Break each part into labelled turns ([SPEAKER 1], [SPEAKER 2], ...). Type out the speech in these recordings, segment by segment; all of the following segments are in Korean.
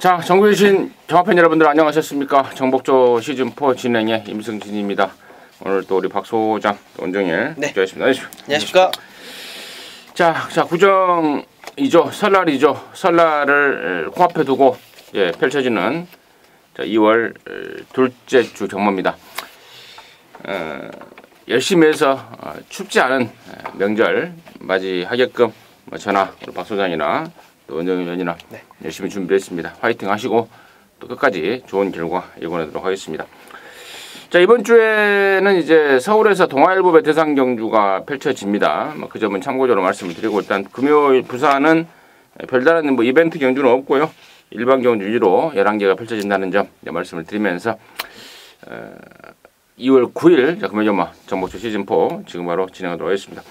[SPEAKER 1] 자, 정규신 정합팬 여러분들 안녕하셨습니까? 정복조 시즌4 진행의 임승진입니다. 오늘 또 우리 박 소장, 원정일 모셨습니다.
[SPEAKER 2] 안녕하십니까?
[SPEAKER 1] 자, 구정이죠. 설날이죠. 설날을 코앞에 두고 펼쳐지는 2월 둘째 주 경마입니다. 열심히 해서 춥지 않은 명절 맞이하게끔 저나 우리 박 소장이나 또 원정일 위원이나 열심히 준비했습니다. 화이팅 하시고 또 끝까지 좋은 결과 이뤄내도록 하겠습니다. 자, 이번 주에는 이제 서울에서 동아일보배 대상 경주가 펼쳐집니다. 그 점은 참고적으로 말씀을 드리고, 일단 금요일 부산은 별다른 이벤트 경주는 없고요. 일반 경주 위주로 11개가 펼쳐진다는 점 말씀을 드리면서 2월 9일 금요일 정복조 시즌4 지금 바로 진행하도록 하겠습니다.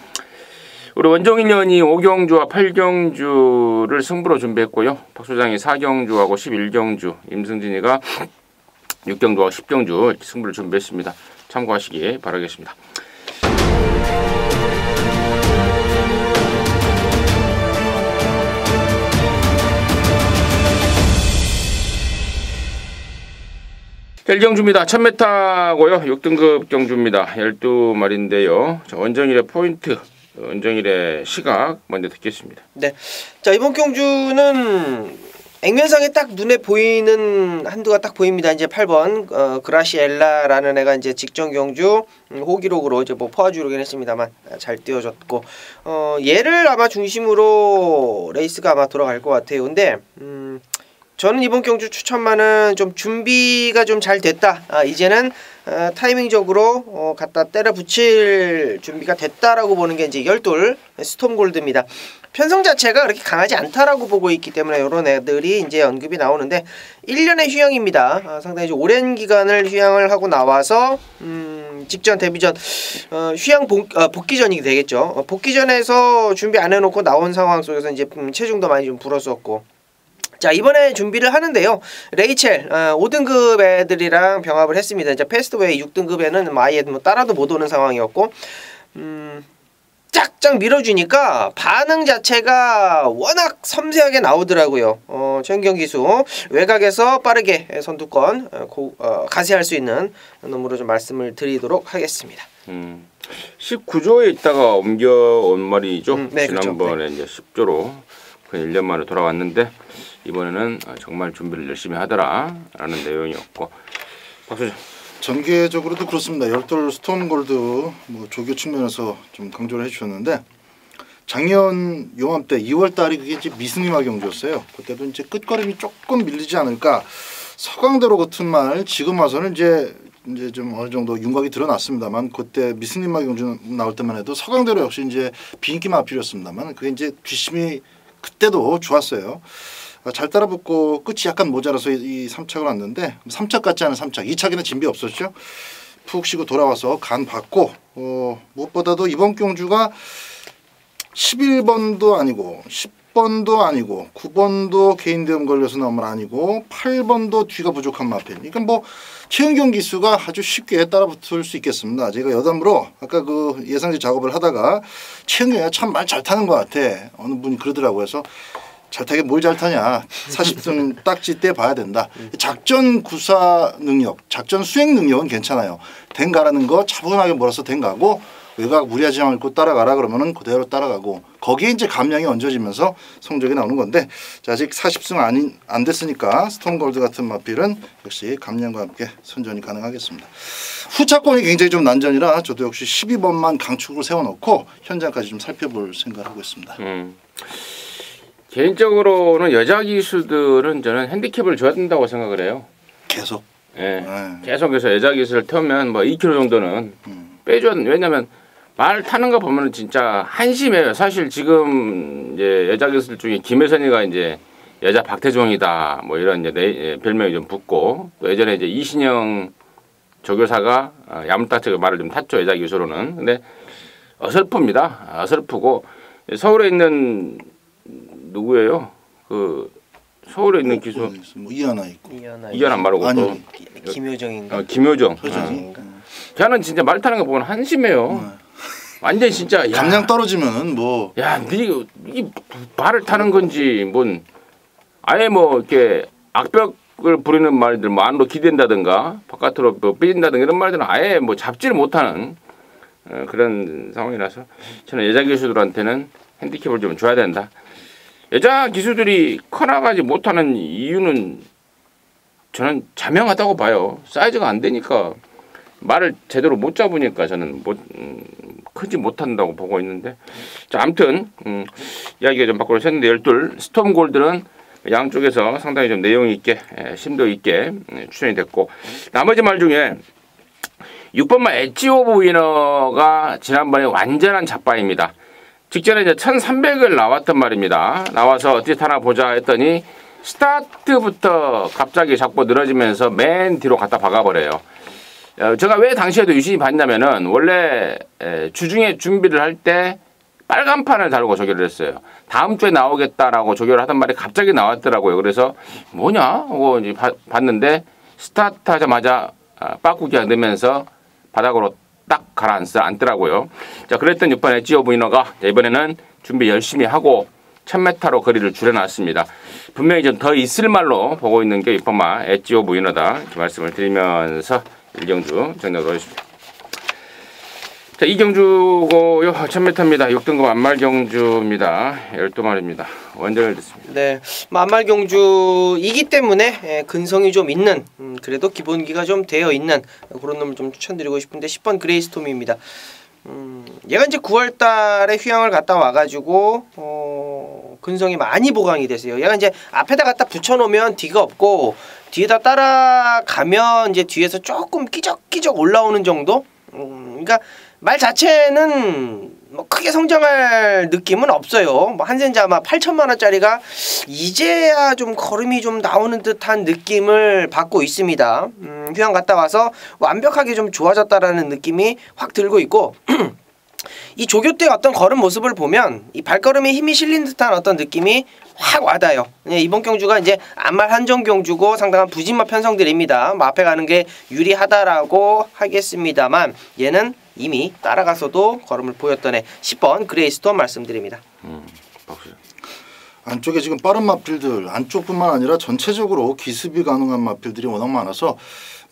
[SPEAKER 1] 우리 원정일 의원이 5경주와 8경주를 승부로 준비했고요. 박 소장이 4경주하고 11경주, 임승진이가 6경주와 10경주 이렇게 승부를 준비했습니다. 참고하시기 바라겠습니다. 자, 1경주입니다. 1000m고요. 6등급 경주입니다. 12마리인데요. 자, 원정일의 포인트, 원정일의 시각 먼저 듣겠습니다.
[SPEAKER 2] 네. 자, 이번 경주는 액면상에 딱 눈에 보이는 한두가 딱 보입니다. 이제 8번 그라시엘라라는 애가 이제 직전 경주 호기록으로 이제 포화주로긴 했습니다만 잘 뛰어졌고, 얘를 아마 중심으로 레이스가 아마 돌아갈 것 같아요. 근데 저는 이번 경주 추천만은 좀 준비가 좀 잘 됐다. 이제는 타이밍적으로 갖다 때려 붙일 준비가 됐다라고 보는 게 이제 열돌 스톰골드입니다. 편성 자체가 그렇게 강하지 않다라고 보고 있기 때문에 이런 애들이 이제 언급이 나오는데 1년의 휴양입니다. 상당히 좀 오랜 기간을 휴양을 하고 나와서 직전 데뷔전 휴양 복귀전이 되겠죠. 복귀전에서 준비 안 해놓고 나온 상황 속에서 이제 체중도 많이 좀 불었었고, 자, 이번에 준비를 하는데요. 레이첼 5등급 애들이랑 병합을 했습니다. 이제 패스트웨이 6등급에는 아예 따라도 못 오는 상황이었고, 쫙쫙 밀어주니까 반응 자체가 워낙 섬세하게 나오더라고요. 최은경 기수 외곽에서 빠르게 선두권 가세할 수 있는 놈으로 좀 말씀을 드리도록 하겠습니다.
[SPEAKER 1] 19조에 있다가 옮겨온 말이죠.
[SPEAKER 2] 네,
[SPEAKER 1] 지난번에
[SPEAKER 2] 그렇죠.
[SPEAKER 1] 이제 10조로 그 1년 만에 돌아왔는데 이번에는 정말 준비를 열심히 하더라라는 내용이었고, 박수장.
[SPEAKER 3] 전개적으로도 그렇습니다. 열돌 스톤골드 조교 측면에서 좀 강조를 해주셨는데, 작년 요맘때 2월 달이 그게 이제 미승리마 경주였어요. 그때도 이제 끝걸음이 조금 밀리지 않을까. 서강대로 같은 말 지금 와서는 이제 좀 어느 정도 윤곽이 드러났습니다만, 그때 미승리마 경주 나올 때만 해도 서강대로 역시 이제 비인기 마필이었습니다만, 그게 이제 뒷심이 그때도 좋았어요. 잘 따라붙고 끝이 약간 모자라서 이 3착을 왔는데, 3착 같지 않은 3착, 2착에는 진비 없었죠. 푹 쉬고 돌아와서 간 받고, 무엇보다도 이번 경주가 11번도 아니고 10번도 아니고 9번도 개인 대음 걸려서 나온 말 아니고 8번도 뒤가 부족한 마필. 그러니까 최은경 기수가 아주 쉽게 따라붙을 수 있겠습니다. 제가 여담으로 아까 그 예상지 작업을 하다가 최은경이가 참 말 잘 타는 것 같아, 어느 분이 그러더라고요. 그래서 잘 타게 뭘 잘 타냐, 40등 딱지 떼 봐야 된다. 작전 구사 능력, 작전 수행 능력은 괜찮아요. 댕가라는 거 차분하게 몰아서 댕가고, 외곽 무리하지 않고 따라가라 그러면은 그대로 따라가고, 거기에 이제 감량이 얹어지면서 성적이 나오는 건데, 자, 아직 40승 안 됐으니까 스톤골드 같은 마필은 역시 감량과 함께 선전이 가능하겠습니다. 후차권이 굉장히 좀 난전이라 저도 역시 12번만 강축으로 세워놓고 현장까지 좀 살펴볼 생각을 하고 있습니다.
[SPEAKER 1] 개인적으로는 여자 기수들은 저는 핸디캡을 줘야 된다고 생각을 해요.
[SPEAKER 3] 계속.
[SPEAKER 1] 계속해서 여자 기수를 태우면 2kg 정도는 빼줘야 된다. 왜냐면 말 타는 거 보면은 진짜 한심해요. 사실 지금 이제 여자 기수들 중에 김혜선이가 이제 여자 박태종이다 이런 이제 별명이 좀 붙고, 또 예전에 이제 이신영 조교사가 야물딱지게 말을 좀 탔죠, 여자 기수로는. 근데 어설픕니다. 어설프고, 서울에 있는 누구예요? 그 서울에 있는 기수
[SPEAKER 3] 이하나 있고,
[SPEAKER 1] 이하나 말고 또
[SPEAKER 2] 김효정인가?
[SPEAKER 1] 김효정. 걔는 진짜 말 타는 거 보면 한심해요. 완전 진짜
[SPEAKER 3] 감량 떨어지면
[SPEAKER 1] 야, 네 말을 타는 건지 아예 이렇게 악벽을 부리는 말들, 뭐 안으로 기댄다든가 바깥으로 뭐 삐진다든가 이런 말들은 아예 뭐 잡지를 못하는 그런 상황이라서 저는 여자 기수들한테는 핸디캡을 좀 줘야 된다. 여자 기수들이 커나가지 못하는 이유는 저는 자명하다고 봐요. 사이즈가 안 되니까 말을 제대로 못 잡으니까 저는 크지 못한다고 보고 있는데, 자, 아무튼 이야기가 좀 밖으로 샜는데 12 스톰 골드는 양쪽에서 상당히 좀 내용 있게 심도 있게 추천이 됐고, 나머지 말 중에 6번마 엣지 오브 위너가 지난번에 완전한 잡바입니다. 직전에 이제 1300을 나왔단 말입니다. 나와서 어떻게 타나 보자 했더니 스타트부터 갑자기 잡고 늘어지면서 맨 뒤로 갖다 박아버려요. 제가 왜 당시에도 유심히 봤냐면은 원래 주중에 준비를 할 때 빨간판을 달고 조교를 했어요. 다음 주에 나오겠다라고 조교를 하던 말이 갑자기 나왔더라고요. 그래서 뭐냐 하고 이제 봤는데 스타트 하자마자 빠꾸기가 넣으면서 바닥으로 딱 가라앉더라고요. 자, 그랬던 6번 엣지 오브 위너가 이번에는 준비 열심히 하고 1000m로 거리를 줄여놨습니다. 분명히 좀 더 있을 말로 보고 있는 게 6번마 엣지 오브 위너다, 이렇게 말씀을 드리면서 일경주 정리하도록 하겠습니다. 자, 이경주고요. 1000m입니다. 6등급 안말경주입니다. 12마리입니다. 원정을 듣습니다.
[SPEAKER 2] 네, 안말경주이기 때문에 근성이 좀 있는, 그래도 기본기가 좀 되어 있는 그런 놈을 좀 추천드리고 싶은데 10번 그레이스톰입니다. 얘가 이제 9월달에 휴양을 갔다 와가지고 근성이 많이 보강이 됐어요. 얘가 이제 앞에다 갖다 붙여놓으면 뒤가 없고 뒤에다 따라가면 이제 뒤에서 조금 끼적끼적 올라오는 정도. 그러니까 말 자체는 뭐 크게 성장할 느낌은 없어요. 뭐 한센자 아마 8천만 원짜리가 이제야 좀 걸음이 좀 나오는 듯한 느낌을 받고 있습니다. 휴양 갔다 와서 완벽하게 좀 좋아졌다라는 느낌이 확 들고 있고 이 조교 때 어떤 걸음 모습을 보면 이 발걸음에 힘이 실린 듯한 어떤 느낌이 확 와닿아요. 이번 경주가 이제 안말 한정 경주고 상당한 부진마 편성들입니다. 뭐 앞에 가는 게 유리하다라고 하겠습니다만 얘는 이미 따라가서도 걸음을 보였던 애 10번 그레이스톰 말씀드립니다.
[SPEAKER 3] 안쪽에 지금 빠른 마필들, 안쪽뿐만 아니라 전체적으로 기습이 가능한 마필들이 워낙 많아서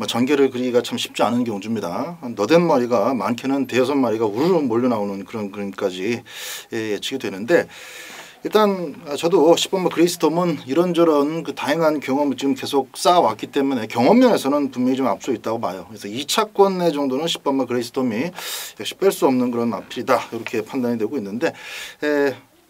[SPEAKER 3] 전개를 그리기가 참 쉽지 않은 경주입니다. 너댓 마리가 많게는 5-6마리가 우르르 몰려 나오는 그런 그림까지 예측이 되는데, 일단 저도 10번 그레이스톰은 이런저런 그 다양한 경험을 지금 계속 쌓아왔기 때문에 경험면에서는 분명히 좀 앞서 있다고 봐요. 그래서 2차권 내 정도는 10번 그레이스톰이 역시 뺄 수 없는 그런 마필이다, 이렇게 판단이 되고 있는데,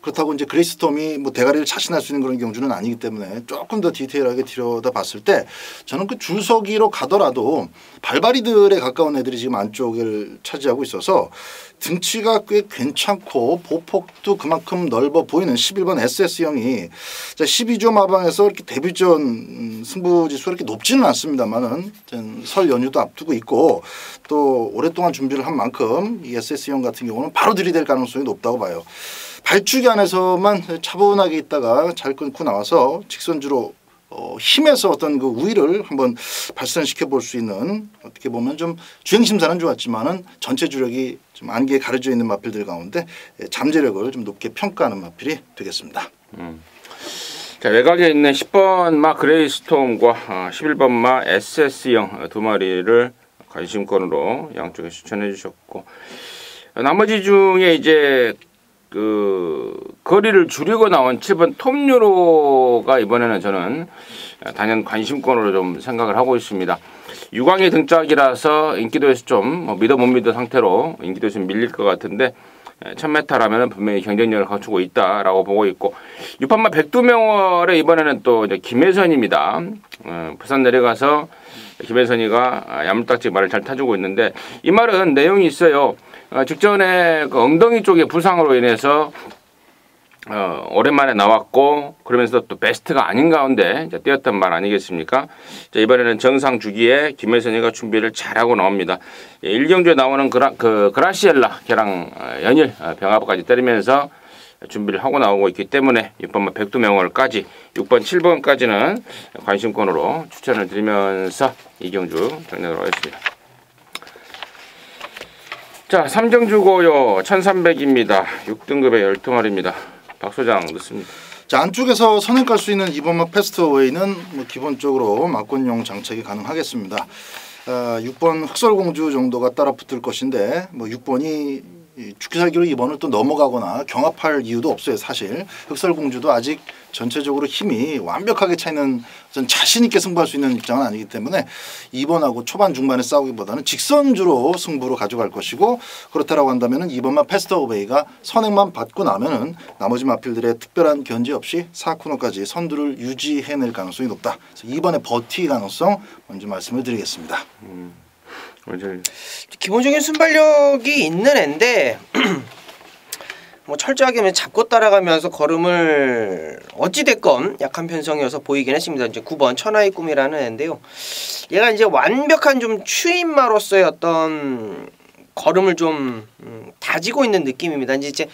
[SPEAKER 3] 그렇다고 이제 그레이스톰이 뭐 대가리를 자신할 수 있는 그런 경주는 아니기 때문에 조금 더 디테일하게 들여다봤을 때 저는 그 줄서기로 가더라도 발바리들에 가까운 애들이 지금 안쪽을 차지하고 있어서 등치가 꽤 괜찮고 보폭도 그만큼 넓어 보이는 11번 SS형이 12조 마방에서 이렇게 데뷔전 승부지수가 이렇게 높지는 않습니다만은 설 연휴도 앞두고 있고 또 오랫동안 준비를 한 만큼 이 SS형 같은 경우는 바로 들이댈 가능성이 높다고 봐요. 발주기 안에서만 차분하게 있다가 잘 끊고 나와서 직선주로 힘에서 어떤 그 우위를 한번 발산시켜 볼 수 있는, 어떻게 보면 좀 주행 심사는 좋았지만은 전체 주력이 좀 안개에 가려져 있는 마필들 가운데 잠재력을 좀 높게 평가하는 마필이 되겠습니다.
[SPEAKER 1] 자, 외곽에 있는 10번 마 그레이스톰과 11번 마 SS형 2마리를 관심권으로 양쪽에 추천해 주셨고, 나머지 중에 이제 그 거리를 줄이고 나온 7번 톱유로가 이번에는 저는 단연 관심권으로 좀 생각을 하고 있습니다. 유광의 등짝이라서 인기도에서 좀 믿어 못 믿어 상태로 인기도에서 밀릴 것 같은데 1000m라면 분명히 경쟁력을 갖추고 있다라고 보고 있고, 6판마 백두명월에 이번에는 또 이제 김혜선입니다. 부산 내려가서 김혜선이가 야물딱지 말을 잘 타주고 있는데, 이 말은 내용이 있어요. 직전에 그 엉덩이 쪽에 부상으로 인해서 오랜만에 나왔고, 그러면서 또 베스트가 아닌 가운데 뛰었던 말 아니겠습니까? 자, 이번에는 정상 주기에 김혜선이가 준비를 잘하고 나옵니다. 1경주에 나오는 그라시엘라 걔랑 연일 병합까지 때리면서 준비를 하고 나오고 있기 때문에 6번 백두명월까지 6번 7번까지는 관심권으로 추천을 드리면서 이경주 정리하도록 하겠습니다. 자, 3경주고요. 1300입니다. 6등급의 12마리입니다. 박 소장 넣습니다.
[SPEAKER 3] 자, 안쪽에서 선행 깔 수 있는 이번마 패스트어웨이는 뭐 기본적으로 막권용 장착이 가능하겠습니다. 6번 흑설공주 정도가 따라 붙을 것인데 뭐 6번이 죽기 살기로 2번을 또 넘어가거나 경합할 이유도 없어요. 사실 흑설공주도 아직 전체적으로 힘이 완벽하게 차이는 전 자신 있게 승부할 수 있는 입장은 아니기 때문에 2번하고 초반 중반에 싸우기보다는 직선주로 승부로 가져갈 것이고, 그렇다라고 한다면은 2번만 패스트어웨이가 선행만 받고 나면은 나머지 마필들의 특별한 견제 없이 4코너까지 선두를 유지해낼 가능성이 높다. 그래서 2번의 버티 가능성 먼저 말씀을 드리겠습니다.
[SPEAKER 2] 기본적인 순발력이 있는 앤데 뭐 철저하게 잡고 따라가면서 걸음을 어찌됐건 약한 편성이어서 보이긴 했습니다. 이제 9번 천하의 꿈이라는 앤데요. 얘가 이제 완벽한 좀 추임마로서의 어떤 걸음을 좀 다지고 있는 느낌입니다. 이제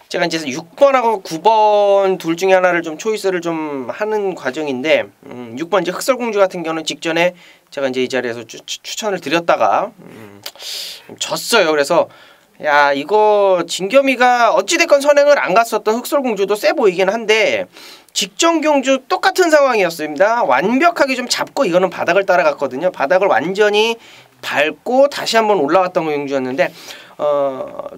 [SPEAKER 2] 제가 이제 6번하고 9번 둘 중에 하나를 좀 초이스를 좀 하는 과정인데 6번 이제 흑설공주 같은 경우는 직전에 제가 이제 이 자리에서 추천을 드렸다가 졌어요. 그래서 야, 이거 진겸이가 어찌됐건 선행을 안 갔었던 흑설공주도 세 보이긴 한데 직전경주 똑같은 상황이었습니다. 완벽하게 좀 잡고 이거는 바닥을 따라갔거든요. 바닥을 완전히 밟고 다시 한번 올라왔던 경주였는데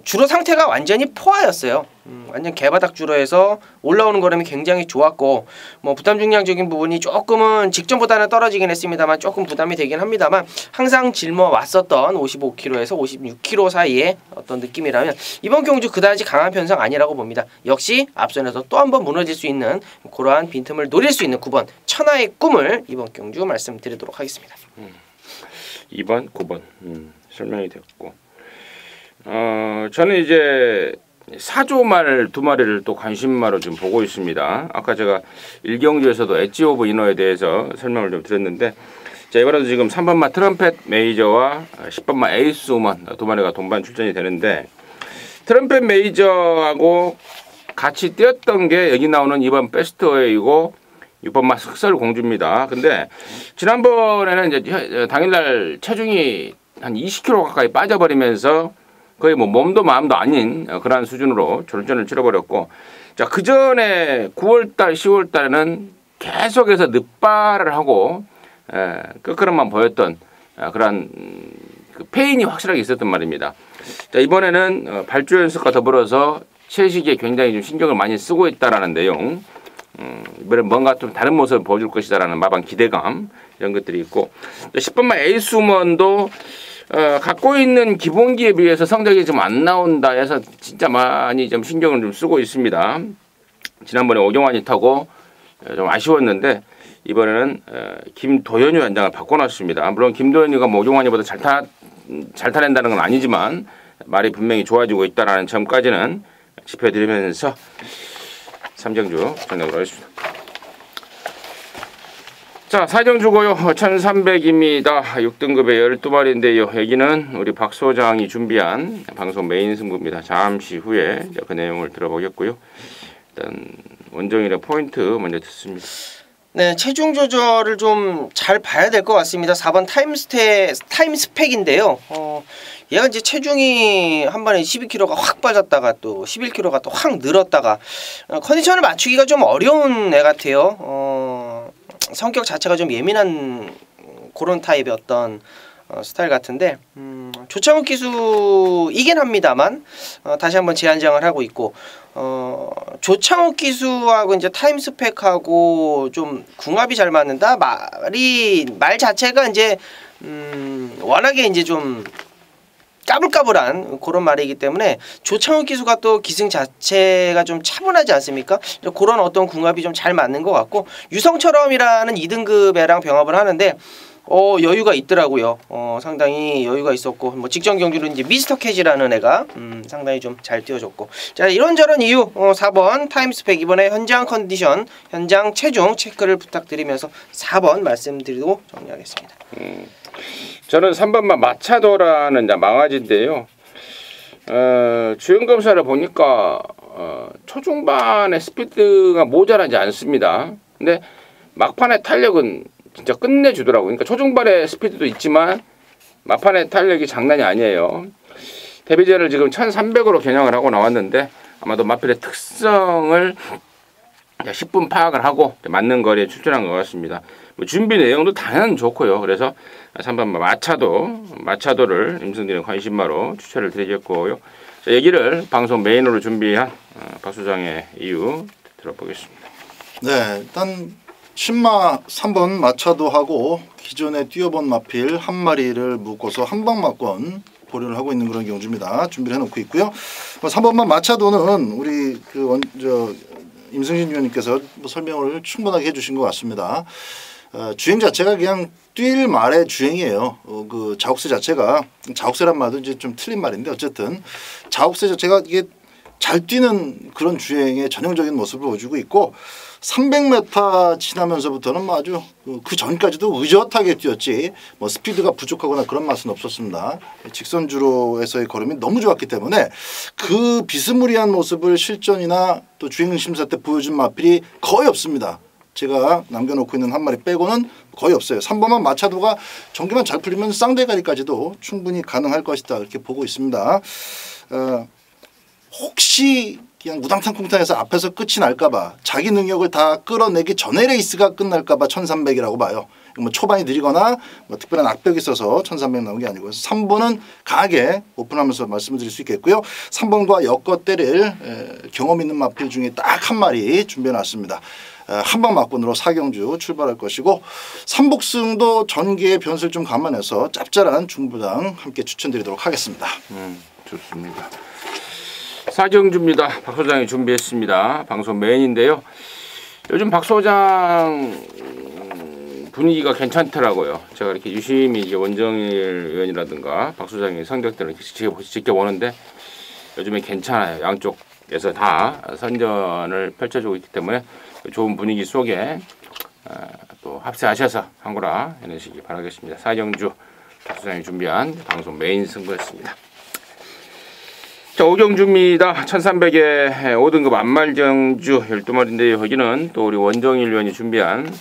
[SPEAKER 2] 주로 상태가 완전히 포화였어요. 완전 개바닥 주로에서 올라오는 걸음이 굉장히 좋았고 뭐 부담 중량적인 부분이 조금은 직전보다는 떨어지긴 했습니다만 조금 부담이 되긴 합니다만 항상 짊어 왔었던 55kg에서 56kg 사이의 어떤 느낌이라면 이번 경주 그다지 강한 편성 아니라고 봅니다. 역시 앞선에서 또 한 번 무너질 수 있는 그러한 빈틈을 노릴 수 있는 9번 천하의 꿈을 이번 경주 말씀드리도록 하겠습니다.
[SPEAKER 1] 2번, 9번 설명이 됐고 저는 이제 사조말 두 마리를 또 관심마로 좀 보고 있습니다. 아까 제가 1경주에서도 엣지 오브 이너에 대해서 설명을 좀 드렸는데 자, 이번에도 지금 3번마 트럼펫 메이저와 10번마 에이스 우먼 두 마리가 동반 출전이 되는데 트럼펫 메이저하고 같이 뛰었던 게 여기 나오는 2번 베스트웨이고 6번마 흑설공주입니다. 근데 지난번에는 이제 당일날 체중이 한 20kg 가까이 빠져버리면서 거의 뭐 몸도 마음도 아닌 그러한 수준으로 졸전을 치러버렸고, 자, 그 전에 9월달, 10월달에는 계속해서 늑발을 하고 끝걸음만 보였던 그러한 그 페인이 확실하게 있었단 말입니다. 자, 이번에는 발주 연습과 더불어서 채식에 굉장히 좀 신경을 많이 쓰고 있다라는 내용, 이번에 뭔가 좀 다른 모습을 보여줄 것이다라는 마방 기대감 이런 것들이 있고, 10번만 에이스 우먼도 갖고 있는 기본기에 비해서 성적이 좀 안 나온다 해서 진짜 많이 좀 신경을 좀 쓰고 있습니다. 지난번에 오경환이 타고 좀 아쉬웠는데 이번에는 김도현이 원장을 바꿔놨습니다. 물론 김도현이가 뭐 오경환이보다 잘 타낸다는 건 아니지만 말이 분명히 좋아지고 있다는 점까지는 짚어드리면서 3경주 정리하도록 하겠습니다. 자, 4경주고요. 1300입니다. 6등급의 12마리인데요. 여기는 우리 박 소장이 준비한 방송 메인 승부입니다. 잠시 후에 그 내용을 들어보겠고요. 일단 원정일의 포인트 먼저 듣습니다.
[SPEAKER 2] 네, 체중 조절을 좀 잘 봐야 될 것 같습니다. 4번 타임 스펙인데요. 얘가 이제 체중이 한 번에 12kg가 확 빠졌다가 또 11kg가 또 확 늘었다가 컨디션을 맞추기가 좀 어려운 애 같아요. 성격 자체가 좀 예민한 그런 타입의 어떤 스타일 같은데 조창욱 기수이긴 합니다만 다시 한번 재안정을 하고 있고 조창욱 기수하고 이제 타임 스펙하고 좀 궁합이 잘 맞는다. 말 자체가 이제 워낙에 이제 좀 까불까불한 그런 말이기 때문에 조창욱 기수가 또 기승 자체가 좀 차분하지 않습니까? 그런 어떤 궁합이 좀 잘 맞는 것 같고 유성처럼이라는 2등급 애랑 병합을 하는데 여유가 있더라고요. 상당히 여유가 있었고 뭐 직전 경기로 이제 미스터 캐지라는 애가 상당히 좀 잘 뛰어줬고 자 이런저런 이유 4번 타임 스펙 이번에 현장 컨디션 현장 체중 체크를 부탁드리면서 4번 말씀드리고 정리하겠습니다.
[SPEAKER 1] 저는 3번만 마차도라는 망아지인데요. 주행 검사를 보니까 초중반의 스피드가 모자라지 않습니다. 근데 막판의 탄력은 진짜 끝내주더라고요. 그러니까 초중반의 스피드도 있지만 막판의 탄력이 장난이 아니에요. 데뷔전을 지금 1300으로 겨냥을 하고 나왔는데 아마도 마필의 특성을 10분 파악을 하고 맞는 거리에 추천한 것 같습니다. 뭐 준비 내용도 당연히 좋고요. 그래서 3번 마차도를 임승진의 관심마로 추천을 드리겠고요. 자, 얘기를 방송 메인으로 준비한 박 소장의 이유 들어보겠습니다.
[SPEAKER 3] 네, 일단 신마 3번 마차도 하고 기존에 뛰어본 마필 한 마리를 묶어서 한방마권 보류를 하고 있는 그런 경주입니다. 준비를 해놓고 있고요. 3번만 마차도는 우리 임승진 위원님께서 뭐 설명을 충분하게 해주신 것 같습니다. 주행 자체가 그냥 뛸 말의 주행이에요. 그 자옥새 자체가 자옥새란 말도 이제 좀 틀린 말인데 어쨌든 자옥새 자체가 이게 잘 뛰는 그런 주행의 전형적인 모습을 보여주고 있고 300m 지나면서부터는 뭐 아주 그 전까지도 의젓하게 뛰었지 뭐 스피드가 부족하거나 그런 맛은 없었습니다. 직선주로에서의 걸음이 너무 좋았기 때문에 그 비스무리한 모습을 실전이나 또 주행 심사 때 보여준 마필이 거의 없습니다. 제가 남겨놓고 있는 한 마리 빼고는 거의 없어요. 3번만 마차도가 전개만 잘 풀리면 쌍대가리까지도 충분히 가능할 것이다 이렇게 보고 있습니다. 혹시 그냥 우당탕콩탕해서 앞에서 끝이 날까봐 자기 능력을 다 끌어내기 전에 레이스가 끝날까봐 1300이라고 봐요. 뭐 초반이 느리거나 뭐 특별한 악벽이 있어서 1300 나온 게 아니고 3번은 강하게 오픈하면서 말씀을 드릴 수 있겠고요. 3번과 엮어 때릴 경험 있는 마필 중에 딱 한 마리 준비해놨습니다. 한방 막권으로 4경주 출발할 것이고 삼복승도 전개의 변수를 좀 감안해서 짭짤한 중부당 함께 추천드리도록 하겠습니다.
[SPEAKER 1] 좋습니다. 4경주입니다. 박 소장이 준비했습니다. 방송 메인인데요. 요즘 박 소장 분위기가 괜찮더라고요. 제가 이렇게 유심히 이제 원정일 의원이라든가 박 소장의 성적들을 지켜보는데 요즘에 괜찮아요. 양쪽에서 다 선전을 펼쳐주고 있기 때문에 좋은 분위기 속에 또 합세하셔서 한구라 해내시기 바라겠습니다. 4경주 박 소장이 준비한 방송 메인 승부였습니다. 자, 5경주입니다. 1300에 5등급 안말경주 12마리인데요. 여기는 또 우리 원정일 의원이 준비한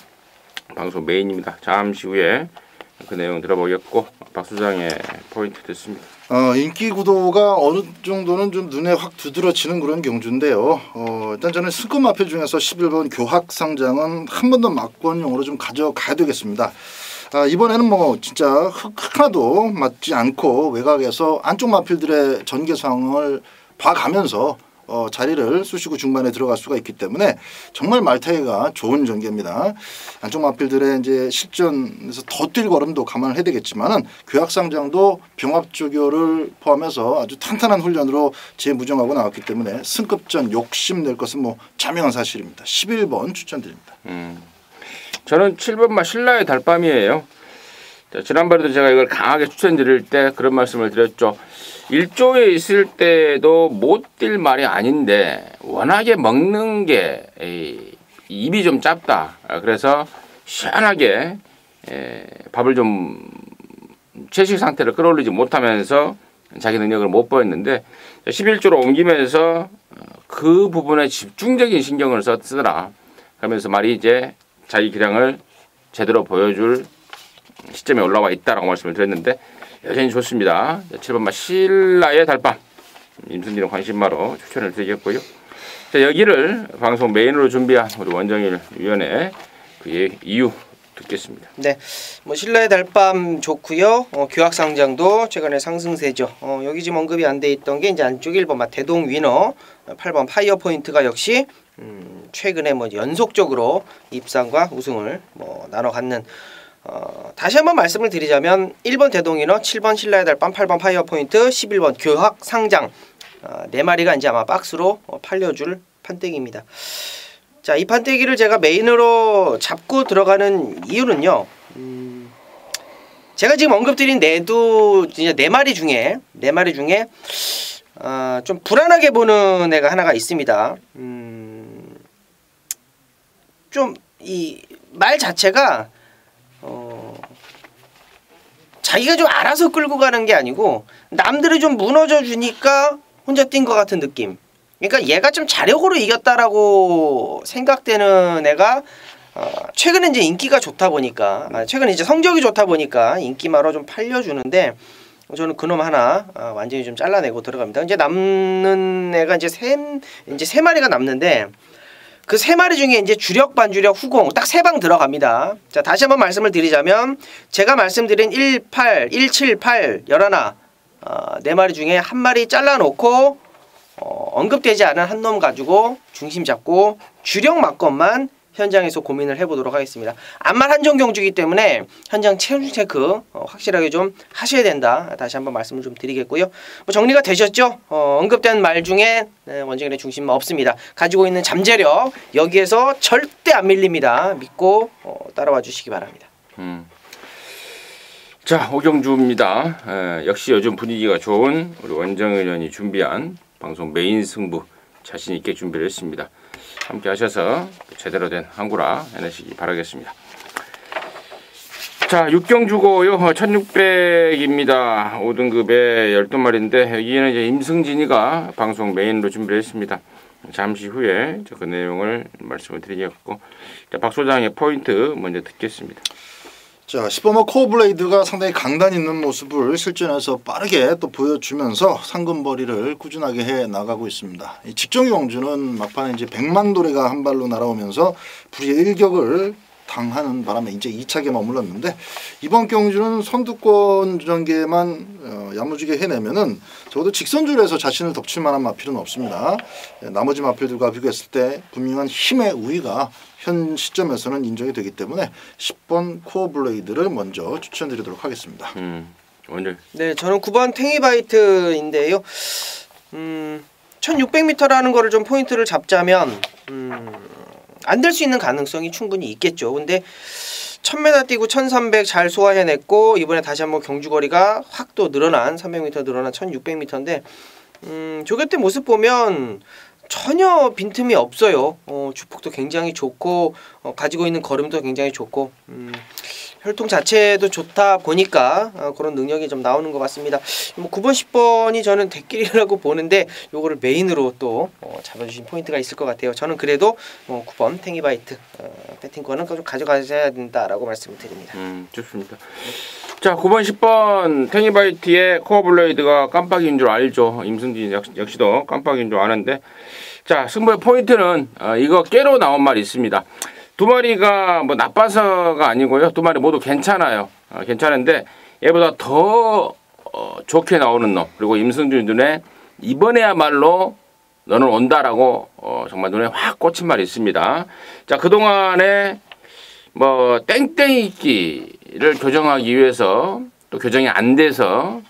[SPEAKER 1] 방송 메인입니다. 잠시 후에 그 내용 들어보겠고 박 소장의 포인트 듣습니다.
[SPEAKER 3] 인기 구도가 어느 정도는 좀 눈에 확 두드러지는 그런 경주인데요. 일단 저는 승급 마필 중에서 11번 교학상장은 한 번 더 막권용으로 좀 가져가야 되겠습니다. 이번에는 뭐 진짜 하나도 맞지 않고 외곽에서 안쪽 마필들의 전개상을 봐가면서 자리를 쑤시고 중반에 들어갈 수가 있기 때문에 정말 말타기가 좋은 전개입니다. 안쪽 마필들의 이제 실전에서 더 뛸 걸음도 감안을 해야 되겠지만은 교학상장도 병합조교를 포함해서 아주 탄탄한 훈련으로 재무정하고 나왔기 때문에 승급전 욕심낼 것은 뭐 자명한 사실입니다. 11번 추천드립니다.
[SPEAKER 1] 저는 7번마 신라의 달밤이에요. 지난번에도 제가 이걸 강하게 추천드릴 때 그런 말씀을 드렸죠. 1조에 있을 때도 못 뛸 말이 아닌데 워낙에 먹는 게 입이 좀 짧다. 그래서 시원하게 밥을 좀 채식 상태를 끌어올리지 못하면서 자기 능력을 못 보였는데 11조로 옮기면서 그 부분에 집중적인 신경을 쓰더라. 그러면서 말이 이제 자기 기량을 제대로 보여줄 시점에 올라와 있다라고 말씀을 드렸는데 여전히 좋습니다. 7번마 신라의 달밤 임승진의 관심마로 추천을 드리겠고요. 자, 여기를 방송 메인으로 준비한 우리 원정일 위원의 그 이유 듣겠습니다.
[SPEAKER 2] 네, 뭐 신라의 달밤 좋고요. 교학상장도 최근에 상승세죠. 여기 지금 언급이 안 돼 있던 게 이제 안쪽 1번마 대동 위너 8번 파이어 포인트가 역시 최근에 뭐 연속적으로 입상과 우승을 뭐 나눠 갖는 다시 한번 말씀을 드리자면 1번 대동이너, 7번 신라의 달밤, 8번 파이어 포인트, 11번 교학 상장 네 마리가 이제 아마 박스로 팔려줄 판때기입니다. 자, 이 판때기를 제가 메인으로 잡고 들어가는 이유는요. 제가 지금 언급드린 네 마리 중에 좀 불안하게 보는 애가 하나가 있습니다. 좀 이 말 자체가 자기가 좀 알아서 끌고 가는 게 아니고 남들이 좀 무너져 주니까 혼자 뛴 것 같은 느낌. 그러니까 얘가 좀 자력으로 이겼다라고 생각되는 애가 최근에 이제 인기가 좋다 보니까 최근에 이제 성적이 좋다 보니까 인기마로 좀 팔려주는데 저는 그놈 하나 완전히 좀 잘라내고 들어갑니다. 이제 남는 애가 이제 세 마리가 남는데 그 세 마리 중에 이제 주력, 반주력, 후공 딱 세 방 들어갑니다. 자, 다시 한번 말씀을 드리자면 제가 말씀드린 18, 178, 11 네 마리 중에 한 마리 잘라놓고 언급되지 않은 한 놈 가지고 중심 잡고 주력 막건만 현장에서 고민을 해보도록 하겠습니다. 암말 한정 경주이기 때문에 현장 체중 체크 확실하게 좀 하셔야 된다. 다시 한번 말씀을 좀 드리겠고요. 뭐 정리가 되셨죠? 언급된 말 중에 원정일의 중심은 없습니다. 가지고 있는 잠재력 여기에서 절대 안 밀립니다. 믿고 따라와 주시기 바랍니다.
[SPEAKER 1] 자, 오경주입니다. 역시 요즘 분위기가 좋은 우리 원정일 의원이 준비한 방송 메인 승부 자신 있게 준비를 했습니다. 함께 하셔서 제대로 된 항구라 해내시기 바라겠습니다. 자, 6경주고요. 1600입니다. 5등급에 12마리인데 여기는 이제 임승진이가 방송 메인으로 준비를 했습니다. 잠시 후에 그 내용을 말씀을 드리겠고 박 소장의 포인트 먼저 듣겠습니다.
[SPEAKER 3] 자, 시버머 코어블레이드가 상당히 강단 있는 모습을 실전에서 빠르게 또 보여주면서 상금벌이를 꾸준하게 해 나가고 있습니다. 이 직전 경주는 막판에 이제 100만 도래가 한 발로 날아오면서 불의의 일격을 당하는 바람에 이제 2차게 머물렀는데 이번 경주는 선두권 전개만 야무지게 해내면은 적어도 직선줄에서 자신을 덮칠 만한 마필은 없습니다. 나머지 마필들과 비교했을 때 분명한 힘의 우위가 현 시점에서는 인정이 되기 때문에 10번 코어블레이드를 먼저 추천드리도록 하겠습니다.
[SPEAKER 1] 오늘
[SPEAKER 2] 네, 저는 9번 탱이바이트인데요. 1600m라는 거를 좀 포인트를 잡자면 안 될 수 있는 가능성이 충분히 있겠죠. 근데 1000m 뛰고 1300 잘 소화해냈고 이번에 다시 한번 경주거리가 확 또 늘어난 300m 늘어난 1600m인데 조개 때 모습 보면 전혀 빈틈이 없어요. 주폭도 굉장히 좋고 가지고 있는 걸음도 굉장히 좋고 혈통 자체도 좋다 보니까 그런 능력이 좀 나오는 것 같습니다. 뭐 9번, 10번이 저는 대길이라고 보는데 요거를 메인으로 또 잡아주신 포인트가 있을 것 같아요. 저는 그래도 9번 탱이바이트 배팅권은 좀 가져가셔야 된다라고 말씀을 드립니다.
[SPEAKER 1] 좋습니다. 자, 9번, 10번 탱이바이트의 코어블레이드가 깜빡인 줄 알죠. 임승진 역시도 깜빡인 줄 아는데 자, 승부의 포인트는 이거 깨로 나온 말이 있습니다. 두 마리가 뭐 나빠서가 아니고요. 두 마리 모두 괜찮아요. 괜찮은데 얘보다 더 좋게 나오는 놈 그리고 임승준 눈에 이번에야말로 너는 온다라고 정말 눈에 확 꽂힌 말이 있습니다. 자, 그동안에 뭐 땡땡이끼를 교정하기 위해서 또 교정이 안 돼서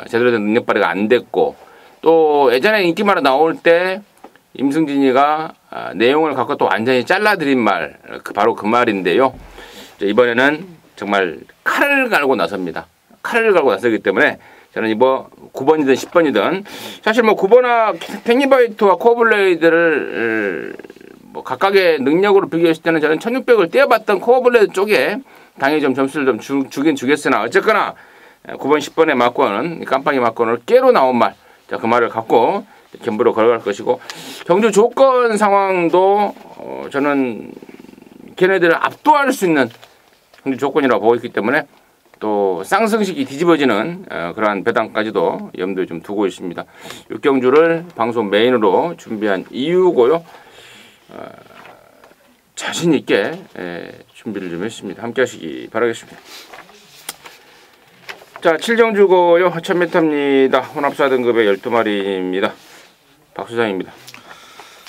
[SPEAKER 1] 제대로 된 능력 발휘가 안 됐고 또 예전에 인기마로 나올 때 임승진이가 내용을 갖고 또 완전히 잘라드린 말 바로 그 말인데요. 이번에는 정말 칼을 갈고 나섭니다. 칼을 갈고 나서기 때문에 저는 이번 9번이든 10번이든 사실 뭐 9번아 탱이바이트와 코어블레이드를 뭐 각각의 능력으로 비교했을 때는 저는 1600을 떼어봤던 코어블레이드 쪽에 당연히 좀 점수를 좀 주긴 주겠으나 어쨌거나 9번 10번의 막권은 깜빡이 막권을 깨로 나온 말 자, 그 말을 갖고 견부로 걸어갈 것이고 경주 조건 상황도 저는 걔네들을 압도할 수 있는 경주 조건이라고 보고 있기 때문에 또 쌍승식이 뒤집어지는 그러한 배당까지도 염두에 좀 두고 있습니다. 6경주를 방송 메인으로 준비한 이유고요. 자신 있게 준비를 좀 했습니다. 함께 하시기 바라겠습니다. 자, 7경주고요. 1000m입니다. 혼합 4등급의 12마리입니다. 박 소장입니다.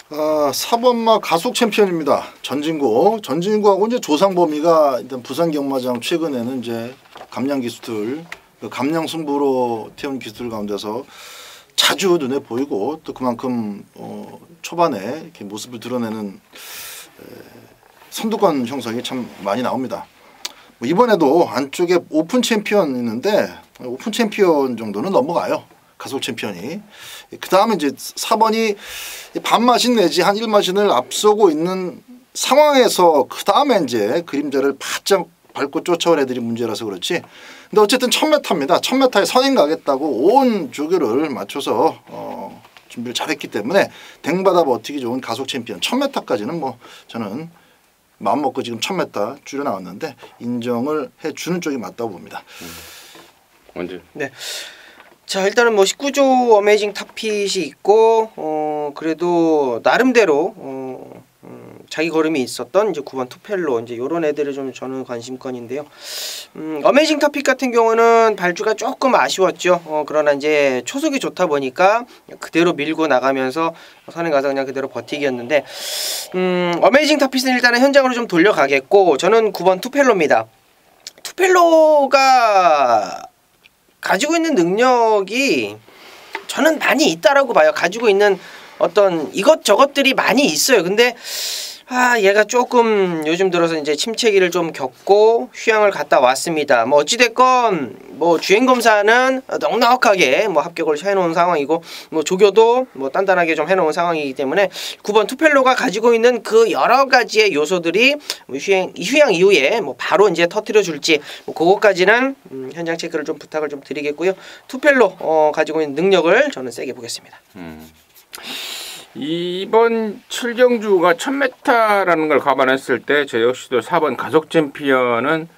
[SPEAKER 3] 4번마 가속 챔피언입니다. 전진구하고 이제 조상범위가 일단 부산 경마장 최근에는 이제 감량 기수들, 감량 승부로 태운 기수들 가운데서 자주 눈에 보이고 또 그만큼 초반에 이렇게 모습을 드러내는 선두권 형성이 참 많이 나옵니다. 뭐 이번에도 안쪽에 오픈 챔피언 있는데 오픈 챔피언 정도는 넘어가요. 가속 챔피언이. 그 다음에 이제 4번이 반마신 내지 한 1마신을 앞서고 있는 상황에서 그 다음에 이제 그림자를 바짝 밟고 쫓아온 애들이 문제라서 그렇지. 근데 어쨌든 1000m입니다. 1000m에 선행 가겠다고 온 조교를 맞춰서 준비를 잘했기 때문에 댕받아 버티기 좋은 가속 챔피언. 1000m까지는 뭐 저는 마음 먹고 지금 1000m 줄여 나왔는데 인정을 해주는 쪽이 맞다고 봅니다.
[SPEAKER 1] 언제?
[SPEAKER 2] 네. 자, 일단은 뭐 19조 어메이징 탑핏이 있고 그래도 나름대로 자기 걸음이 있었던 이제 9번 투펠로 이제 요런 애들이 좀 저는 관심권인데요. 어메이징 터픽 같은 경우는 발주가 조금 아쉬웠죠. 그러나 이제 초속이 좋다 보니까 그대로 밀고 나가면서 선행 가서 그냥 그대로 버티기였는데 어메이징 터픽은 일단은 현장으로 좀 돌려가겠고 저는 9번 투펠로입니다. 투펠로가 가지고 있는 능력이 저는 많이 있다라고 봐요. 가지고 있는 어떤 이것저것들이 많이 있어요. 근데 얘가 조금 요즘 들어서 이제 침체기를 좀 겪고 휴양을 갔다 왔습니다. 뭐 어찌됐건 뭐 주행 검사는 넉넉하게 뭐 합격을 해놓은 상황이고 뭐 조교도 뭐 단단하게 좀 해놓은 상황이기 때문에 9번 투펠로가 가지고 있는 그 여러 가지의 요소들이 뭐 휴양 이후에 뭐 바로 이제 터뜨려 줄지 뭐 그것까지는 현장 체크를 좀 부탁을 좀 드리겠고요. 투펠로 가지고 있는 능력을 저는 세게 보겠습니다.
[SPEAKER 1] 이번 7경주가 1000m라는 걸 감안했을 때 저 역시도 4번 가속 챔피언은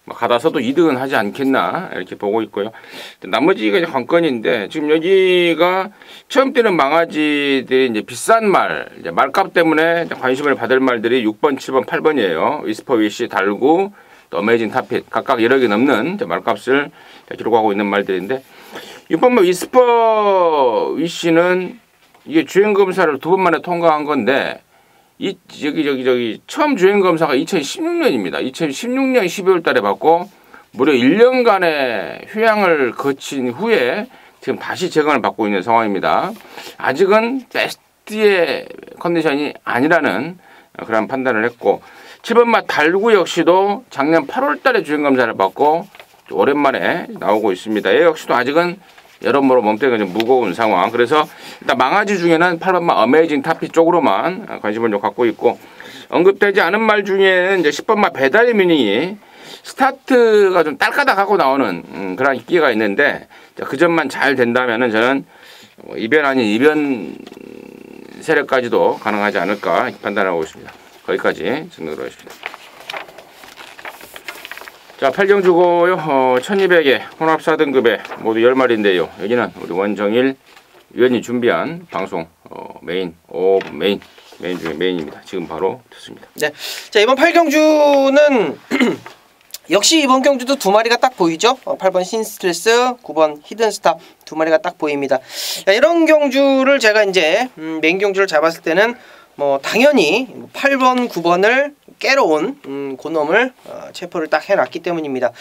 [SPEAKER 1] 가다서도 2등은 하지 않겠나 이렇게 보고 있고요. 나머지가 이제 관건인데 지금 여기가 처음 뛰는 망아지들이 이제 비싼 말, 이제 말값 때문에 관심을 받을 말들이 6번, 7번, 8번이에요. 위스퍼 위시, 달구, 또 어메이징 타핏 각각 1억이 넘는 말값을 기록하고 있는 말들인데 6번 위스퍼 위시는 이게 주행 검사를 2번 만에 통과한 건데 저기 처음 주행 검사가 2016년입니다. 2016년 12월 달에 받고 무려 1년간의 휴양을 거친 후에 지금 다시 재검을 받고 있는 상황입니다. 아직은 베스트의 컨디션이 아니라는 그런 판단을 했고 7번마 달구 역시도 작년 8월 달에 주행 검사를 받고 오랜만에 나오고 있습니다. 얘 역시도 아직은 여러모로 몸뚱이가 좀 무거운 상황. 그래서 일단 망아지 중에는 8번마 어메이징 타피 쪽으로만 관심을 좀 갖고 있고 언급되지 않은 말 중에는 이제 10번마 배달의 미닝이 스타트가 좀 딸까닥하고 나오는 그런 인기가 있는데 그 점만 잘 된다면은 저는 이변 아닌 이변 세력까지도 가능하지 않을까 판단하고 있습니다. 거기까지 진행을 하겠습니다. 자, 8경주고요. 1200에 혼합 4등급에 모두 10마리인데요. 여기는 우리 원정일 위원이 준비한 방송 메인 중에 메인입니다. 지금 바로 듣습니다.
[SPEAKER 2] 네. 자, 이번 8경주는 역시 이번 경주도 2마리가 딱 보이죠. 8번 신스트레스, 9번 히든스타 2마리가 딱 보입니다. 자, 이런 경주를 제가 이제 메인 경주를 잡았을 때는 뭐 당연히 8번, 9번을 깨러 온 그놈을 체포를 딱 해놨기 때문입니다.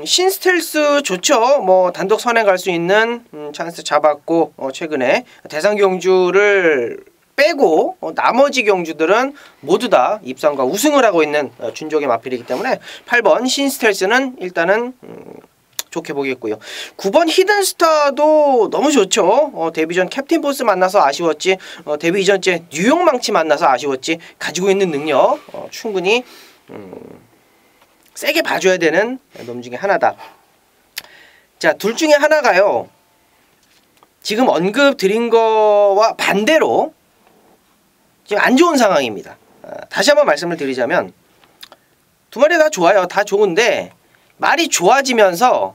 [SPEAKER 2] 신스텔스 좋죠. 뭐 단독 선에 갈 수 있는 찬스 잡았고 최근에 대상 경주를 빼고 나머지 경주들은 모두 다 입상과 우승을 하고 있는 준족의 마필이기 때문에 8번 신스텔스는 일단은 좋게 보겠고요. 9번 히든스타도 너무 좋죠. 데뷔 전 캡틴 보스 만나서 아쉬웠지, 데뷔 이전째 뉴욕 망치 만나서 아쉬웠지, 가지고 있는 능력 충분히 세게 봐줘야 되는 놈 중에 하나다. 자, 둘 중에 하나가요. 지금 언급 드린 거와 반대로 지금 안 좋은 상황입니다. 다시 한번 말씀을 드리자면 2마리 다 좋아요. 다 좋은데 말이 좋아지면서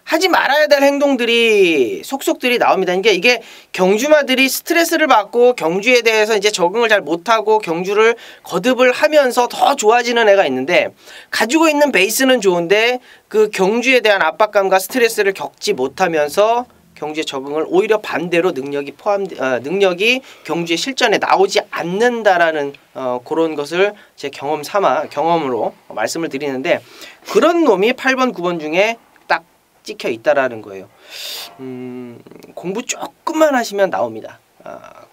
[SPEAKER 2] 하지 말아야 될 행동들이 속속들이 나옵니다. 그러니까 이게 경주마들이 스트레스를 받고 경주에 대해서 이제 적응을 잘 못하고 경주를 거듭을 하면서 더 좋아지는 애가 있는데 가지고 있는 베이스는 좋은데 그 경주에 대한 압박감과 스트레스를 겪지 못하면서 경주에 적응을 오히려 반대로 능력이 경주의 실전에 나오지 않는다라는 그런 것을 제 경험으로 말씀을 드리는데 그런 놈이 8번, 9번 중에 딱 찍혀 있다라는 거예요. 공부 조금만 하시면 나옵니다.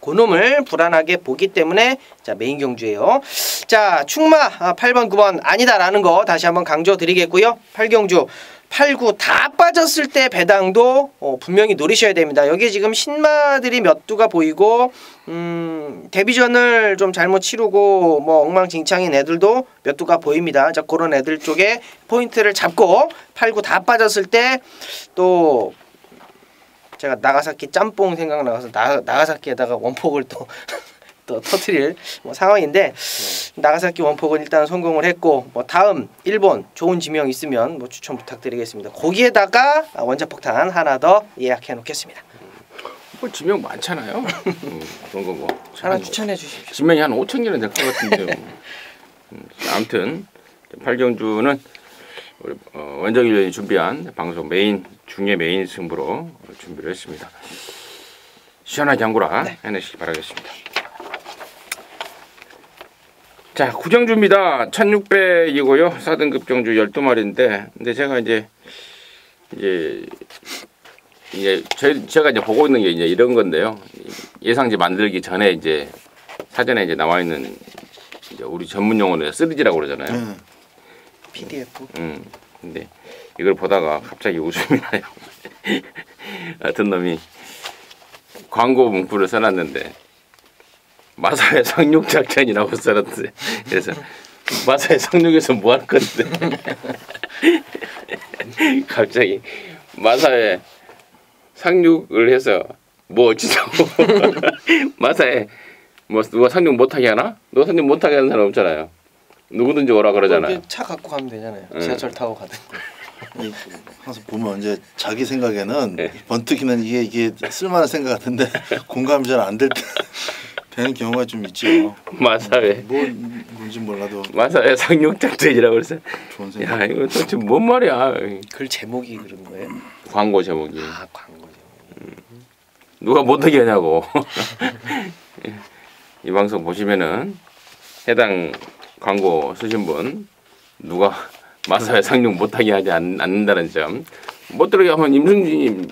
[SPEAKER 2] 그 놈을 불안하게 보기 때문에 자 메인 경주예요. 자 충마 8번, 9번 아니다라는 거 다시 한번 강조드리겠고요. 8경주 8, 9 다 빠졌을 때 배당도 분명히 노리셔야 됩니다. 여기 지금 신마들이 몇 두가 보이고 데뷔전을 좀 잘못 치르고 뭐 엉망진창인 애들도 몇 두가 보입니다. 자 그런 애들 쪽에 포인트를 잡고 8, 9 다 빠졌을 때 또 제가 나가사키 짬뽕 생각나서 나가사키에다가 원폭을 또 터트릴 상황인데 나가사키 원폭은 일단 성공을 했고 뭐 다음 일본 좋은 지명 있으면 뭐 추천 부탁드리겠습니다. 거기에다가 원자폭탄 하나 더 예약해 놓겠습니다.
[SPEAKER 1] 뭐 지명 많잖아요. 그런 거 뭐.
[SPEAKER 2] 하나 추천해 주십시오.
[SPEAKER 1] 지명이 한 5천 개는 될 것 같은데요. 아무튼 팔경주는 우리 원정일련이 준비한 방송 중계 메인 승부로 준비를 했습니다. 시원하게 한구라 해내시기 바라겠습니다. 자, 구정주입니다. 1600이고요. 4등급 경주 12마리인데 근데 제가 이제 제가 이제 보고 있는 게 이제 이런 건데요. 예상지 만들기 전에 이제 사전에 이제 나와 있는 이제 우리 전문 용어는 3D라고 그러잖아요.
[SPEAKER 2] PDF.
[SPEAKER 1] 근데 이걸 보다가 갑자기 웃음이 나요. 어떤 놈이 광고 문구를 써놨는데 마사회 상륙 작전이라고 써놨어요. 그래서 마사회 상륙에서 뭐 할 건데 갑자기 마사회 상륙을 해서 뭐 어찌자고 마사회 뭐 누가 상륙 못하게 하나? 너 상륙 못하게 하는 사람 없잖아요. 누구든지 오라 그러잖아요.
[SPEAKER 2] 차 갖고 가면 되잖아요. 지하철 타고 가든.
[SPEAKER 3] 항상 보면 이제 자기 생각에는 번뜩이는 이게 쓸만한 생각 같은데 공감이 잘 안 될 때 되는 경우가 좀 있죠.
[SPEAKER 1] 마사회
[SPEAKER 3] 뭔지 몰라도
[SPEAKER 1] 마사회 상륙 작전이라고 그래서
[SPEAKER 3] 좋은 생각.
[SPEAKER 1] 야 이거 도대체 뭔 말이야?
[SPEAKER 2] 글 제목이 그런 거예요?
[SPEAKER 1] 광고 제목이.
[SPEAKER 2] 아 광고 제목.
[SPEAKER 1] 누가 못하게 하냐고. 이 방송 보시면은 해당 광고 쓰신 분 누가 마사회 상륙 못하게 하지 않는다는 점. 못 들어게 하면 임승진님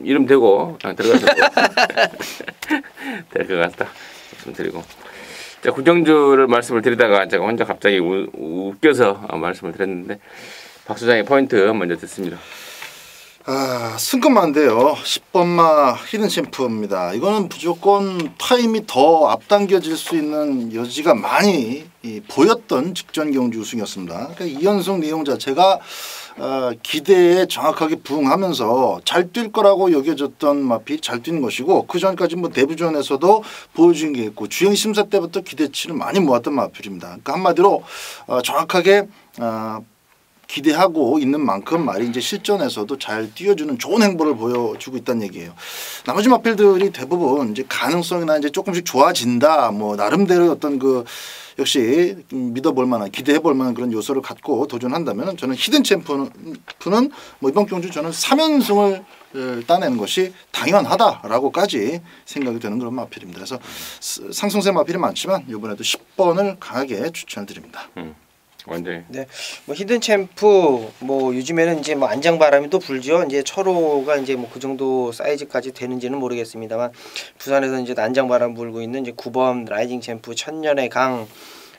[SPEAKER 1] 이름 대고 그냥 들어가서 될 것 같다 말씀드리고. 자, 구정주를 말씀을 드리다가 제가 혼자 갑자기 웃겨서 말씀을 드렸는데 박 소장의 포인트 먼저 듣습니다.
[SPEAKER 3] 승급만인데요. 10번마 히든 챔프입니다. 이거는 무조건 타임이 더 앞당겨질 수 있는 여지가 많이 보였던 직전 경주 우승이었습니다. 그러니까 2연승 내용 자체가 기대에 정확하게 부응하면서 잘 뛸 거라고 여겨졌던 마필이 잘 뛴 것이고 그 전까지 뭐 대부전에서도 보여준 게 있고 주행 심사 때부터 기대치를 많이 모았던 마필입니다. 그러니까 한마디로 정확하게 기대하고 있는 만큼 말이 이제 실전에서도 잘 뛰어주는 좋은 행보를 보여주고 있다는 얘기예요. 나머지 마필들이 대부분 이제 가능성이나 이제 조금씩 좋아진다, 뭐 나름대로 어떤 그 역시 믿어볼 만한 기대해볼 만한 그런 요소를 갖고 도전한다면 저는 히든 챔프는 뭐 이번 경주 저는 3연승을 따내는 것이 당연하다라고까지 생각이 되는 그런 마필입니다. 그래서 상승세 마필이 많지만 이번에도 10번을 강하게 추천드립니다.
[SPEAKER 1] 완전히.
[SPEAKER 2] 네, 뭐 히든 챔프 뭐 요즘에는 이제 뭐 안장바람이 또 불죠. 이제 철호가 이제 뭐 그 정도 사이즈까지 되는지는 모르겠습니다만 부산에서 이제 안장바람 불고 있는 이제 9번 라이징 챔프, 천년의 강,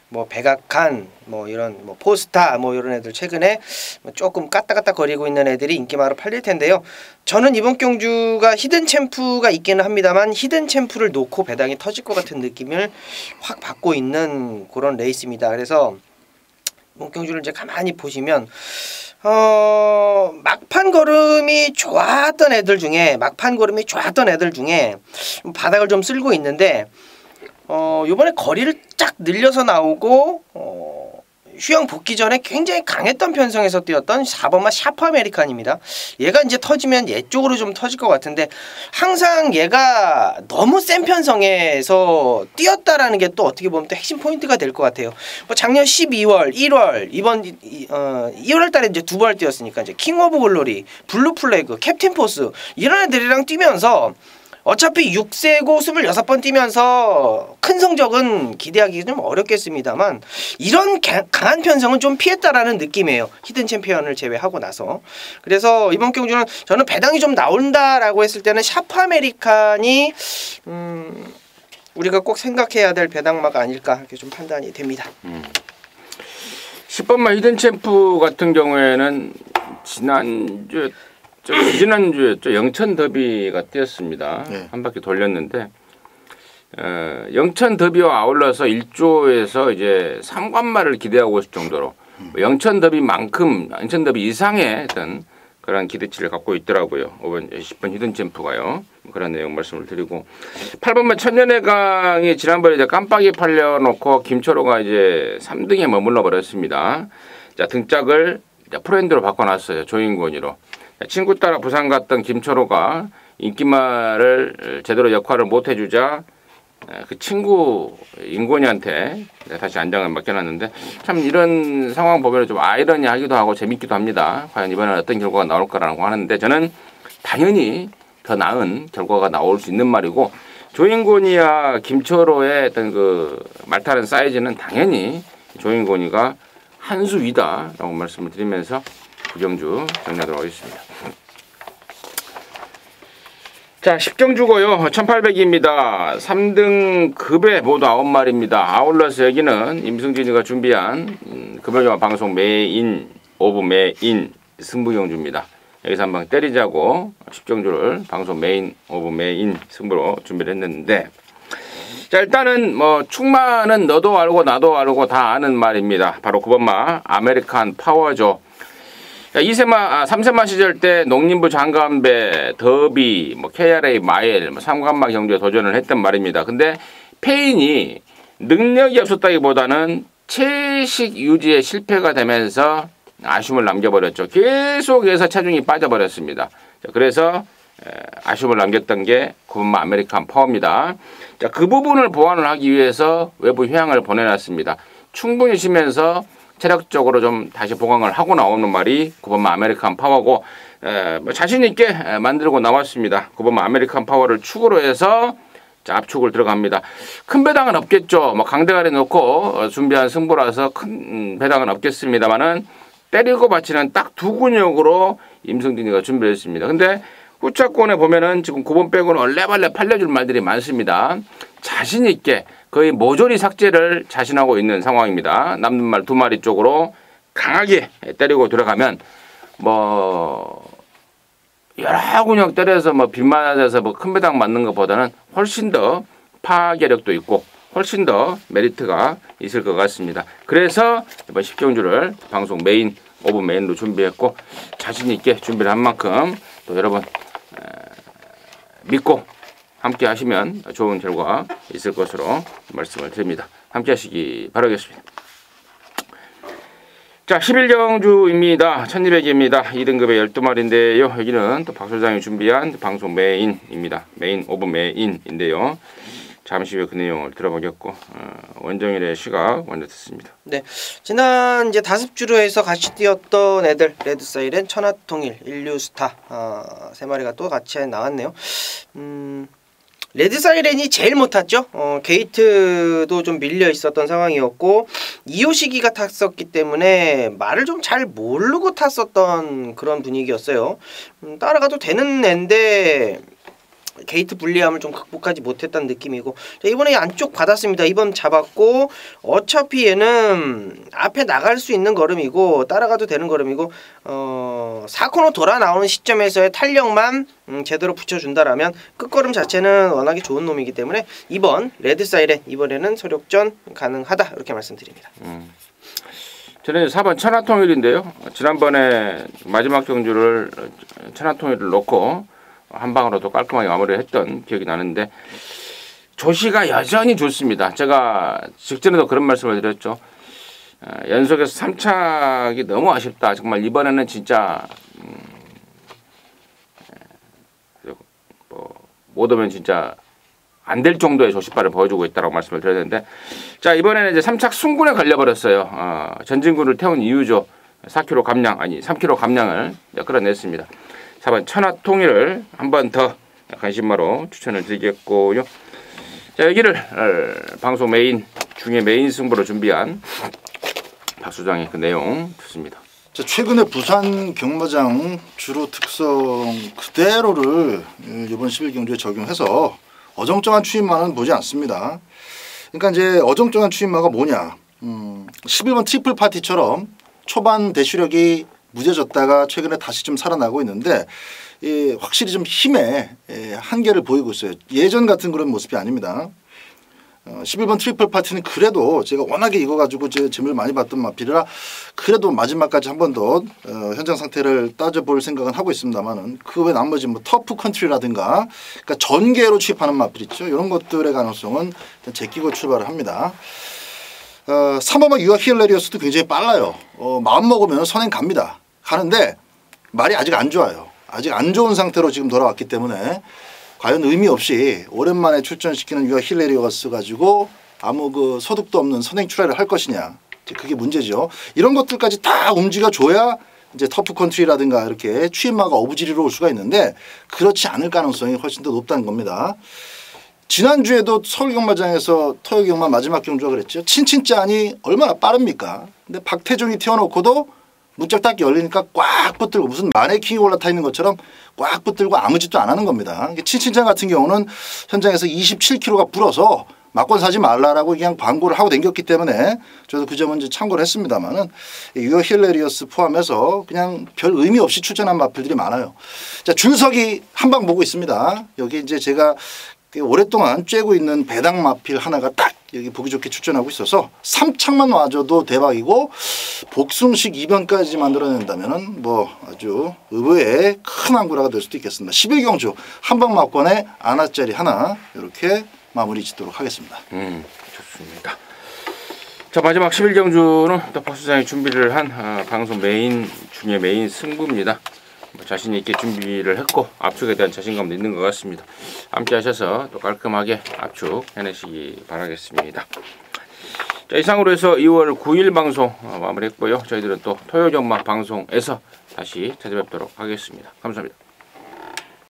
[SPEAKER 2] 뭐 백악한, 뭐 이런 뭐 포스타 뭐 이런 애들 최근에 조금 까딱까딱 거리고 있는 애들이 인기마로 팔릴 텐데요. 저는 이번 경주가 히든 챔프가 있기는 합니다만 히든 챔프를 놓고 배당이 터질 것 같은 느낌을 확 받고 있는 그런 레이스입니다. 그래서 이번 경주를 이제 가만히 보시면 막판 걸음이 좋았던 애들 중에 바닥을 좀 쓸고 있는데 요번에 거리를 쫙 늘려서 나오고 휴양 복귀 전에 굉장히 강했던 편성에서 뛰었던 4번마 샤프 아메리칸입니다. 얘가 이제 터지면 얘 쪽으로 좀 터질 것 같은데 항상 얘가 너무 센 편성에서 뛰었다라는 게 또 어떻게 보면 또 핵심 포인트가 될 것 같아요. 뭐 작년 12월, 1월, 이번 2월 달에 이제 2번 뛰었으니까 이제 킹 오브 글로리, 블루 플래그, 캡틴 포스 이런 애들이랑 뛰면서 어차피 6세고 26번 뛰면서 큰 성적은 기대하기 좀 어렵겠습니다만 이런 강한 편성은 좀 피했다라는 느낌이에요. 히든 챔피언을 제외하고 나서. 그래서 이번 경주는 저는 배당이 좀 나온다라고 했을 때는 샤프 아메리칸이 우리가 꼭 생각해야 될 배당마가 아닐까 이렇게 좀 판단이 됩니다.
[SPEAKER 1] 10번마 히든 챔프 같은 경우에는 지난주에 영천 더비가 뛰었습니다.
[SPEAKER 3] 네.
[SPEAKER 1] 한 바퀴 돌렸는데 영천 더비와 아울러서 1조에서 이제 3관마를 기대하고 있을 정도로 영천 더비만큼 영천 더비 이상의 어떤 그런 기대치를 갖고 있더라고요. 10번 히든 챔프가요. 그런 내용 말씀을 드리고 8번만 천년의 강이 지난번에 이제 깜빡이 팔려놓고 김철호가 이제 3등에 머물러 버렸습니다. 자, 등짝을 프로핸드로 바꿔놨어요. 조인권이로. 친구 따라 부산 갔던 김철호가 인기말을 제대로 역할을 못 해주자 그 친구 인권이한테 다시 안장을 맡겨놨는데 참 이런 상황 보면 좀 아이러니하기도 하고 재밌기도 합니다. 과연 이번에 어떤 결과가 나올까라고 하는데 저는 당연히 더 나은 결과가 나올 수 있는 말이고 조인곤이와 김철호의 어떤 그 말타는 사이즈는 당연히 조인곤이가 한 수 위다라고 말씀을 드리면서 구경주 정리하도록 하겠습니다. 자, 10경주고요. 1800입니다. 3등급에 모두 9마리입니다. 아울러서 여기는 임승진이가 준비한 금요일 방송 메인 오브 메인 승부경주입니다. 여기서 한번 때리자고 10경주를 방송 메인 오브 메인 승부로 준비를 했는데 자, 일단은 뭐 축마는 너도 알고 나도 알고 다 아는 말입니다. 바로 9번마 아메리칸 파워죠. 3세마 시절 때 농림부 장관배, 더비, 뭐 KRA 마일, 뭐 3관마 경주에 도전을 했단 말입니다. 근데 페인이 능력이 없었다기보다는 채식 유지에 실패가 되면서 아쉬움을 남겨버렸죠. 계속해서 체중이 빠져버렸습니다. 자, 그래서 아쉬움을 남겼던 게 9번마 아메리칸 파워입니다. 자, 그 부분을 보완을 하기 위해서 외부 휴양을 보내놨습니다. 충분히 쉬면서 체력적으로 좀 다시 보강을 하고 나오는 말이 9번마 아메리칸 파워고 뭐 자신 있게 만들고 나왔습니다. 9번마 아메리칸 파워를 축으로 해서 자, 압축을 들어갑니다. 큰 배당은 없겠죠. 뭐 강대가리 놓고 준비한 승부라서 큰 배당은 없겠습니다만은 때리고 받치는 딱 두 근육으로 임승진이가 준비를 했습니다. 근데 후차권에 보면은 지금 9번 빼고는 얼레벌레 팔려줄 말들이 많습니다. 자신 있게 거의 모조리 삭제를 자신하고 있는 상황입니다. 남는 말 2마리 쪽으로 강하게 때리고 들어가면 뭐 여러 근육 때려서 뭐 빗맞아서 뭐 큰 배당 맞는 것보다는 훨씬 더 파괴력도 있고 훨씬 더 메리트가 있을 것 같습니다. 그래서 이번 10경주를 방송 메인 오브 메인으로 준비했고 자신 있게 준비를 한 만큼 또 여러분 믿고 함께 하시면 좋은 결과 있을 것으로 말씀을 드립니다. 함께 하시기 바라겠습니다. 자, 11경주입니다. 1200입니다. 2등급의 12마리인데요. 여기는 또 박 소장이 준비한 방송 메인입니다. 메인 오브 메인인데요. 잠시 후에 그 내용을 들어보겠고 원정일의 시각 먼저 듣습니다.
[SPEAKER 2] 네, 지난 이제 5주로 해서 같이 뛰었던 애들 레드사이렌, 천하통일, 인류스타 3마리가 또 같이 나왔네요. 레드사이렌이 제일 못 탔죠. 게이트도 좀 밀려 있었던 상황이었고 이호식이가 탔었기 때문에 말을 좀 잘 모르고 탔었던 그런 분위기였어요. 따라가도 되는 애인데 게이트 불리함을 좀 극복하지 못했다는 느낌이고 자, 이번에 안쪽 받았습니다. 2번 잡았고 어차피 얘는 앞에 나갈 수 있는 걸음이고 따라가도 되는 걸음이고 4코너 돌아 나오는 시점에서의 탄력만 제대로 붙여준다라면 끝걸음 자체는 워낙에 좋은 놈이기 때문에 2번 레드사이렌 이번에는 서력전 가능하다 이렇게 말씀드립니다.
[SPEAKER 1] 저는 4번 천하통일인데요. 지난번에 마지막 경주를 천하통일을 놓고 한 방으로도 깔끔하게 마무리했던 기억이 나는데 조시가 여전히 좋습니다. 제가 직전에도 그런 말씀을 드렸죠. 연속해서 3착이 너무 아쉽다. 정말 이번에는 진짜 못 오면 진짜 안 될 정도의 조시발을 보여주고 있다고 말씀을 드렸는데 자, 이번에는 이제 3착 순군에 걸려버렸어요. 전진군을 태운 이유죠. 4kg 감량 아니 3kg 감량을 끌어냈습니다. 4번 천하통일을 한 번 더 관심마로 추천을 드리겠고요. 자, 여기를 방송 메인 중에 메인 승부로 준비한 박 소장의 그 내용 듣습니다.
[SPEAKER 3] 자, 최근에 부산 경마장 주로 특성 그대로를 이번 11경주에 적용해서 어정쩡한 추임마는 보지 않습니다. 그러니까 이제 어정쩡한 추임마가 뭐냐? 11번 트리플 파티처럼 초반 대시력이 무뎌졌다가 최근에 다시 좀 살아나고 있는데 확실히 좀 힘의 한계를 보이고 있어요. 예전 같은 그런 모습이 아닙니다. 11번 트리플 파티는 그래도 제가 워낙에 이거 가지고 재미를 많이 봤던 마필이라 그래도 마지막까지 한 번 더 현장 상태를 따져볼 생각은 하고 있습니다만은 그 외 나머지 뭐 터프 컨트리라든가 그러니까 전개로 취입하는 마필 있죠. 이런 것들의 가능성은 제끼고 출발을 합니다. 3번마 유아 히엘레리어스도 굉장히 빨라요. 마음 먹으면 선행 갑니다. 가는데 말이 아직 안 좋아요. 아직 안 좋은 상태로 지금 돌아왔기 때문에 과연 의미 없이 오랜만에 출전시키는 유아 힐레리어스 가지고 아무 그 소득도 없는 선행 출하를 할 것이냐. 그게 문제죠. 이런 것들까지 다 움직여줘야 이제 터프 컨트리라든가 이렇게 취임마가 어부지리로 올 수가 있는데 그렇지 않을 가능성이 훨씬 더 높다는 겁니다. 지난주에도 서울경마장에서 터여경마 마지막 경주가 그랬죠. 친친짠이 얼마나 빠릅니까? 근데 박태종이 튀어놓고도 문짝 딱 열리니까 꽉 붙들고 무슨 마네킹이 올라타 있는 것처럼 꽉 붙들고 아무 짓도 안 하는 겁니다. 친친짠 같은 경우는 현장에서 27kg가 불어서 막권 사지 말라라고 그냥 광고를 하고 댕겼기 때문에 저도 그 점은 이제 참고를 했습니다만은 유어 힐레리어스 포함해서 그냥 별 의미 없이 출전한 마필들이 많아요. 자, 줄서기 한 방 보고 있습니다. 여기 이제 제가 오랫동안 쬐고 있는 배당 마필 하나가 딱 여기 보기 좋게 출전하고 있어서 3착만 와줘도 대박이고 복숭식 2변까지 만들어낸다면은 뭐 아주 의외의 큰 항구라가 될 수도 있겠습니다. 11경주 한방 막권에 아나짜리 하나 이렇게 마무리 짓도록 하겠습니다.
[SPEAKER 1] 좋습니다. 자, 마지막 11경주는 또 박수장이 준비를 한 방송 메인 중에 메인 승부입니다. 자신 있게 준비를 했고 압축에 대한 자신감도 있는 것 같습니다. 함께 하셔서 또 깔끔하게 압축 해내시기 바라겠습니다. 자, 이상으로 해서 2월 9일 방송 마무리했고요. 저희들은 또 토요일 경마 방송에서 다시 찾아뵙도록 하겠습니다. 감사합니다.